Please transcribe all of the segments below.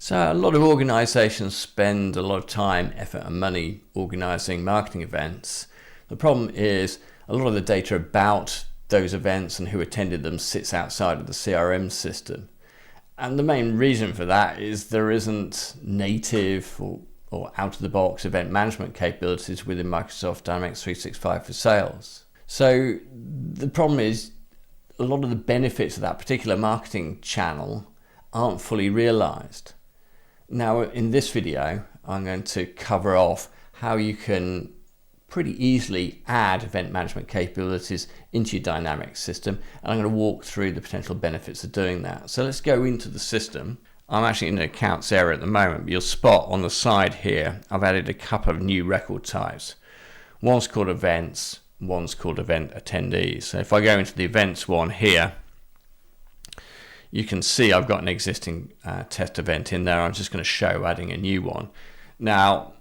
So a lot of organizations spend a lot of time, effort and money organizing marketing events. The problem is a lot of the data about those events and who attended them sits outside of the CRM system. And the main reason for that is there isn't native or out-of-the-box event management capabilities within Microsoft Dynamics 365 for sales. So the problem is a lot of the benefits of that particular marketing channel aren't fully realized. Now in this video, I'm going to cover off how you can pretty easily add event management capabilities into your Dynamics system, and I'm going to walk through the potential benefits of doing that. So let's go into the system. I'm actually in the accounts area at the moment, but you'll spot on the side here I've added a couple of new record types. One's called events, one's called event attendees. So if I go into the events one here, you can see I've got an existing test event in there. I'm just going to show adding a new one. Now,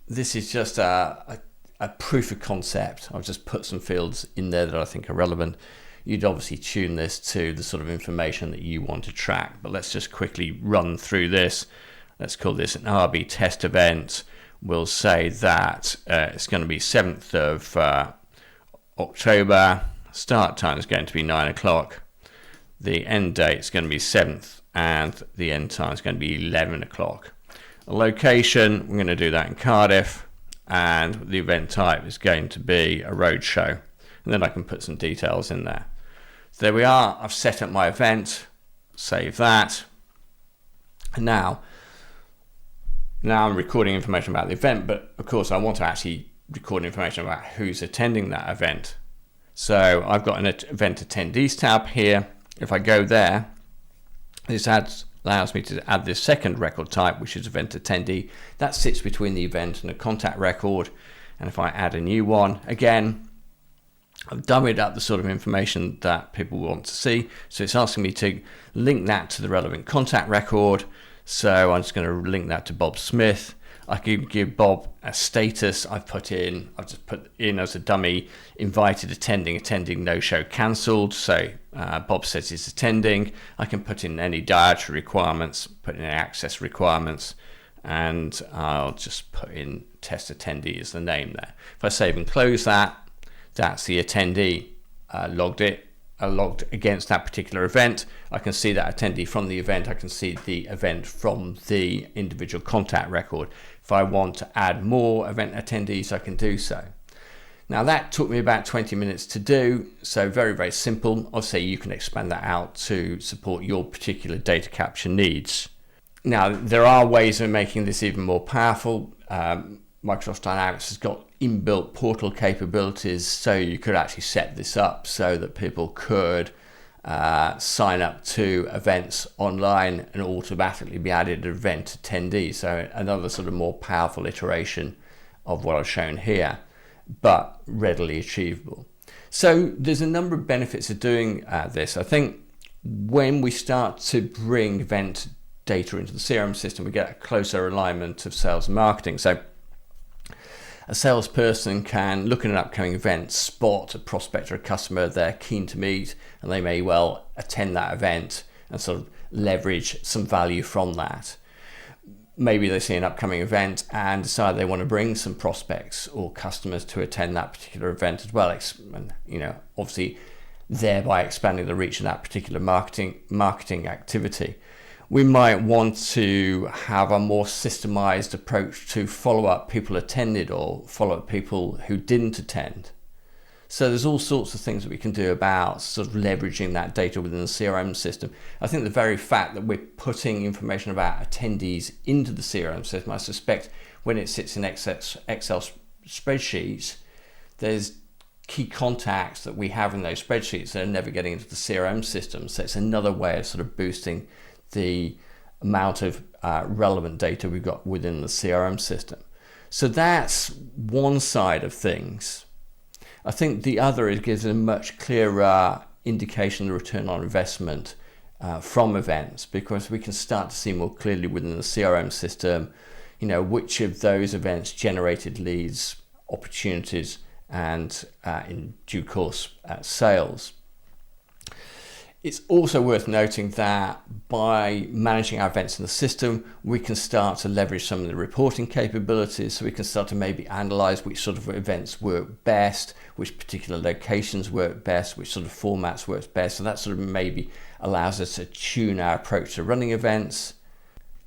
this is just a proof of concept. I've just put some fields in there that I think are relevant. You'd obviously tune this to the sort of information that you want to track, but let's just quickly run through this. Let's call this an RB test event. We'll say that it's going to be 7th of October. Start time is going to be 9 o'clock. The end date is going to be 7th, and the end time is going to be 11 o'clock. A location, we're going to do that in Cardiff, and the event type is going to be a roadshow. And then I can put some details in there. So there we are. I've set up my event, save that. And now I'm recording information about the event, but of course I want to actually record information about who's attending that event. So I've got an event attendees tab here. If I go there, this allows me to add this second record type, which is event attendee. That sits between the event and a contact record. And if I add a new one, again, I've dummied up the sort of information that people want to see. So it's asking me to link that to the relevant contact record. So I'm just going to link that to Bob Smith. I can give Bob a status. I've just put in as a dummy, invited, attending, no show, cancelled. So Bob says he's attending. I can put in any dietary requirements, put in access requirements, and I'll just put in test attendee as the name there. If I save and close that, that's the attendee logged against that particular event. I can see that attendee from the event. I can see the event from the individual contact record. If I want to add more event attendees, I can do so. Now that took me about 20 minutes to do, so very, very simple. Obviously you can expand that out to support your particular data capture needs. Now there are ways of making this even more powerful. Microsoft Dynamics has got inbuilt portal capabilities, so you could actually set this up so that people could sign up to events online and automatically be added event attendees. So another sort of more powerful iteration of what I've shown here, but readily achievable. So there's a number of benefits of doing this. I think when we start to bring event data into the CRM system, we get a closer alignment of sales and marketing. So a salesperson can look at an upcoming event, spot a prospect or a customer they're keen to meet, and they may well attend that event and sort of leverage some value from that. Maybe they see an upcoming event and decide they want to bring some prospects or customers to attend that particular event as well. Obviously thereby expanding the reach of that particular marketing activity. We might want to have a more systemized approach to follow up people attended or follow up people who didn't attend. So there's all sorts of things that we can do about sort of leveraging that data within the CRM system. I think the very fact that we're putting information about attendees into the CRM system, I suspect when it sits in Excel spreadsheets, there's key contacts that we have in those spreadsheets that are never getting into the CRM system. So it's another way of sort of boosting the amount of relevant data we've got within the CRM system. So that's one side of things. I think the other, it gives a much clearer indication of the return on investment from events, because we can start to see more clearly within the CRM system, which of those events generated leads, opportunities, and in due course sales. It's also worth noting that by managing our events in the system, we can start to leverage some of the reporting capabilities. So we can start to maybe analyze which sort of events work best, which particular locations work best, which sort of formats work best. So that sort of maybe allows us to tune our approach to running events.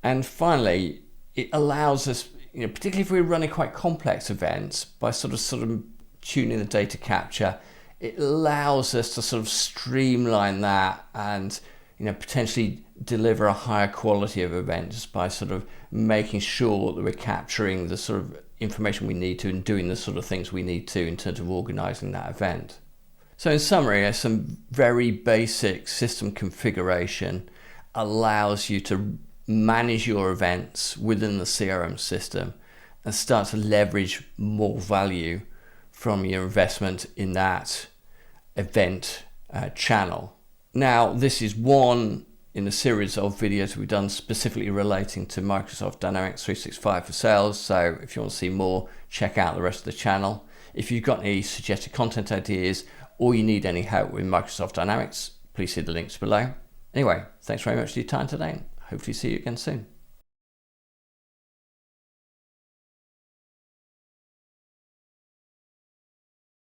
And finally, it allows us, particularly if we're running quite complex events, by sort of tuning the data capture, it allows us to sort of streamline that and potentially deliver a higher quality of events by sort of making sure that we're capturing the sort of information we need to and doing the sort of things we need to in terms of organizing that event. So in summary, some very basic system configuration allows you to manage your events within the CRM system and start to leverage more value from your investment in that event channel. Now, this is one in a series of videos we've done specifically relating to Microsoft Dynamics 365 for sales. So if you want to see more, check out the rest of the channel. If you've got any suggested content ideas or you need any help with Microsoft Dynamics, please see the links below. Anyway, thanks very much for your time today. Hopefully see you again soon.